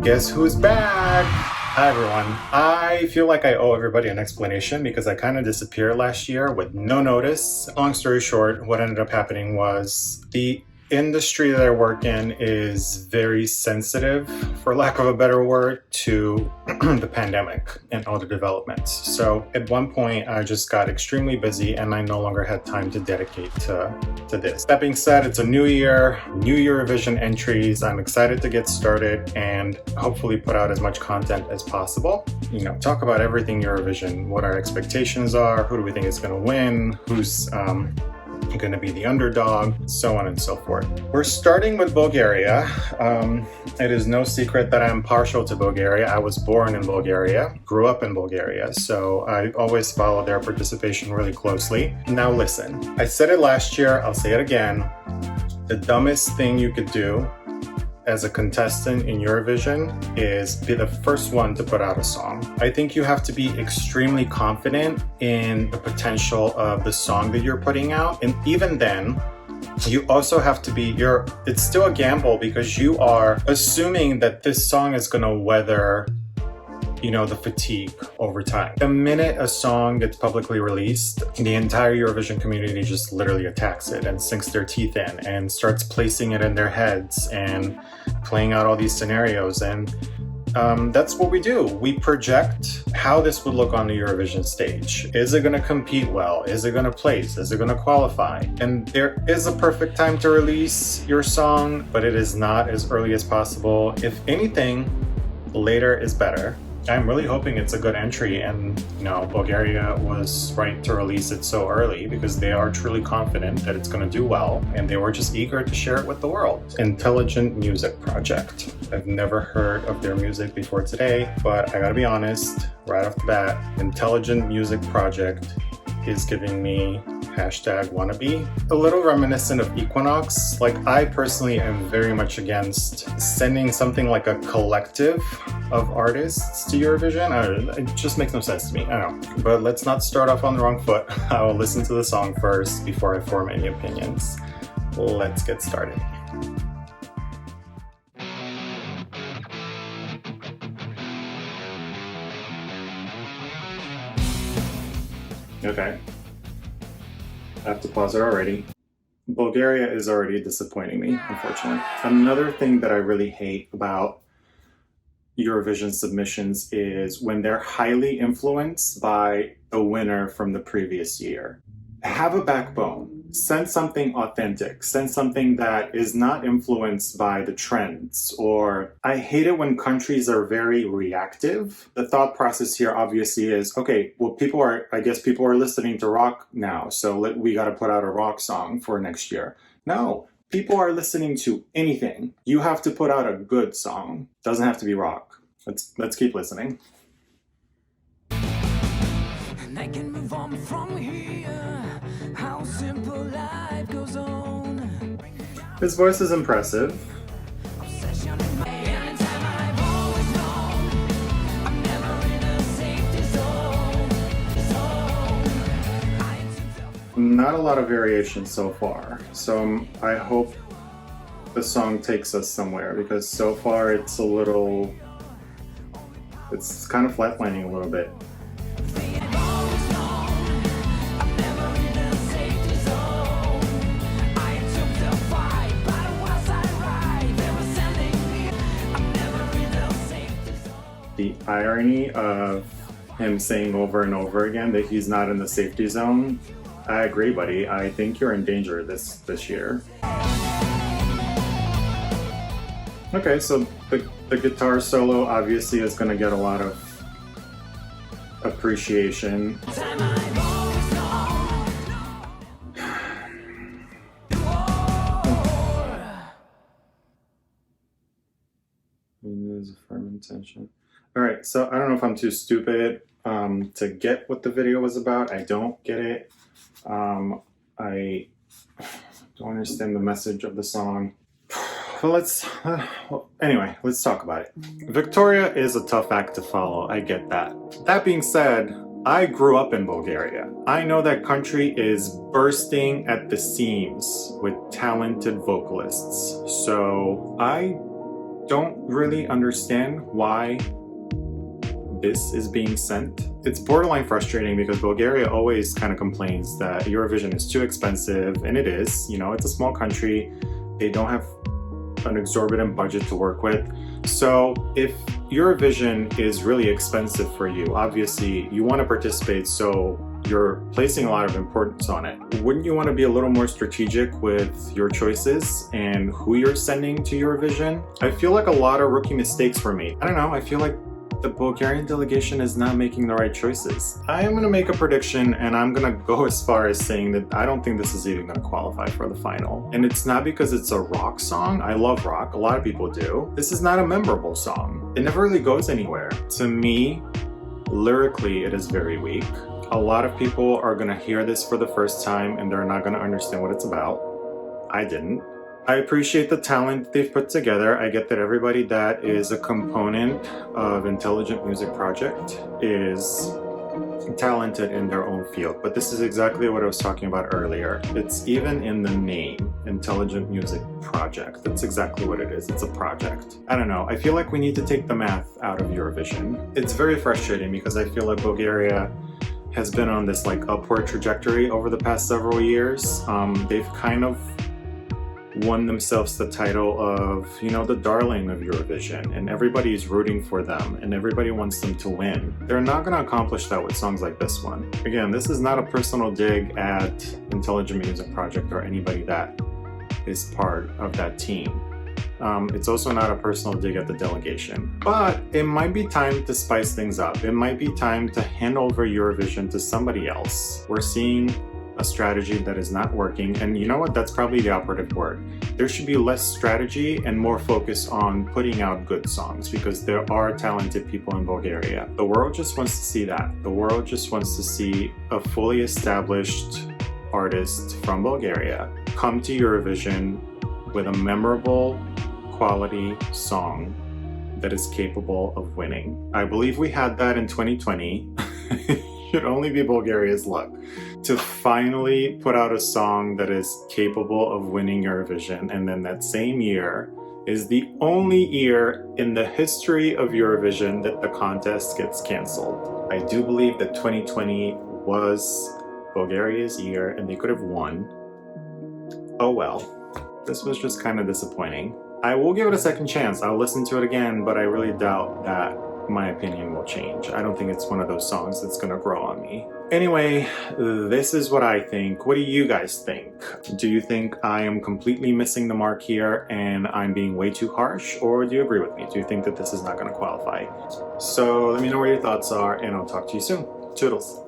Guess who's back? Hi everyone. I feel like I owe everybody an explanation because I kind of disappeared last year with no notice. Long story short, what ended up happening was the industry that I work in is very sensitive, for lack of a better word, to the pandemic and all the developments. So at one point I just got extremely busy and I no longer had time to dedicate to this. That being said, it's a new year, new Eurovision entries. I'm excited to get started and hopefully put out as much content as possible. You know, talk about everything Eurovision, what our expectations are, who do we think is going to win, who's going to be the underdog, so on and so forth. We're starting with Bulgaria. It is no secret that I'm partial to Bulgaria. I was born in Bulgaria, grew up in Bulgaria, so I always follow their participation really closely. Now listen, I said it last year, I'll say it again. The dumbest thing you could do as a contestant in Eurovision is be the first one to put out a song. I think you have to be extremely confident in the potential of the song that you're putting out. And even then, you also have to be, it's still a gamble because you are assuming that this song is gonna weather, you know, the fatigue over time. The minute a song gets publicly released, the entire Eurovision community just literally attacks it and sinks their teeth in and starts placing it in their heads and playing out all these scenarios. And that's what we do. We project how this would look on the Eurovision stage. Is it gonna compete well? Is it gonna place? Is it gonna qualify? And there is a perfect time to release your song, but it is not as early as possible. If anything, later is better. I'm really hoping it's a good entry and, you know, Bulgaria was right to release it so early because they are truly confident that it's going to do well and they were just eager to share it with the world. Intelligent Music Project. I've never heard of their music before today, but I gotta be honest, right off the bat, Intelligent Music Project is giving me #wannabe. A little reminiscent of Equinox. Like, I personally am very much against sending something like a collective of artists to Eurovision. It just makes no sense to me. I don't know. But let's not start off on the wrong foot. I will listen to the song first before I form any opinions. Let's get started. Okay. I have to pause it already. Bulgaria is already disappointing me, unfortunately. Another thing that I really hate about Eurovision submissions is when they're highly influenced by the winner from the previous year. Have a backbone. Send something authentic. Send something that is not influenced by the trends. Or I hate it when countries are very reactive. The thought process here obviously is, okay, well, I guess people are listening to rock now, so we got to put out a rock song for next year. No, people are listening to anything. You have to put out a good song. Doesn't have to be rock. Let's keep listening. And I can move on from here. How simple life goes on. His voice is impressive. Not a lot of variation so far, so I hope the song takes us somewhere because so far it's kind of flatlining a little bit. The irony of him saying over and over again that he's not in the safety zone. I agree, buddy. I think you're in danger this year. Okay, so the guitar solo obviously is going to get a lot of appreciation. There's a firm intention. All right, so I don't know if I'm too stupid to get what the video was about. I don't get it. I don't understand the message of the song. But anyway, let's talk about it. Victoria is a tough act to follow. I get that. That being said, I grew up in Bulgaria. I know that country is bursting at the seams with talented vocalists. So I don't really understand why this is being sent. It's borderline frustrating because Bulgaria always kind of complains that Eurovision is too expensive, and it is. You know, it's a small country. They don't have an exorbitant budget to work with. So if Eurovision is really expensive for you, obviously you want to participate, so you're placing a lot of importance on it. Wouldn't you want to be a little more strategic with your choices and who you're sending to Eurovision? I feel like a lot of rookie mistakes were made. I don't know, I feel like the Bulgarian delegation is not making the right choices. I am going to make a prediction, and I'm going to go as far as saying that I don't think this is even going to qualify for the final. And it's not because it's a rock song. I love rock. A lot of people do. This is not a memorable song. It never really goes anywhere. To me, lyrically, it is very weak. A lot of people are going to hear this for the first time and they're not going to understand what it's about. I didn't. I appreciate the talent they've put together. I get that everybody that is a component of Intelligent Music Project is talented in their own field, but this is exactly what I was talking about earlier. It's even in the name, Intelligent Music Project. That's exactly what it is. It's a project. I don't know. I feel like we need to take the math out of Eurovision. It's very frustrating because I feel like Bulgaria has been on this like upward trajectory over the past several years. They've kind of won themselves the title of, you know, the darling of Eurovision, and everybody's rooting for them and everybody wants them to win. They're not going to accomplish that with songs like this one. Again, this is not a personal dig at Intelligent Music Project or anybody that is part of that team. It's also not a personal dig at the delegation. But it might be time to spice things up. It might be time to hand over Eurovision to somebody else. We're seeing a strategy that is not working, and you know what? That's probably the operative word. There should be less strategy and more focus on putting out good songs, because there are talented people in Bulgaria. The world just wants to see that. The world just wants to see a fully established artist from Bulgaria come to Eurovision with a memorable, quality song that is capable of winning. I believe we had that in 2020. Should only be Bulgaria's luck to finally put out a song that is capable of winning Eurovision, and then that same year is the only year in the history of Eurovision that the contest gets canceled. I do believe that 2020 was Bulgaria's year and they could have won. Oh well, this was just kind of disappointing. I will give it a second chance. I'll listen to it again, but I really doubt that my opinion will change. I don't think it's one of those songs that's gonna grow on me. Anyway, this is what I think. What do you guys think? Do you think I am completely missing the mark here and I'm being way too harsh, or do you agree with me? Do you think that this is not gonna qualify? So let me know what your thoughts are, and I'll talk to you soon. Toodles.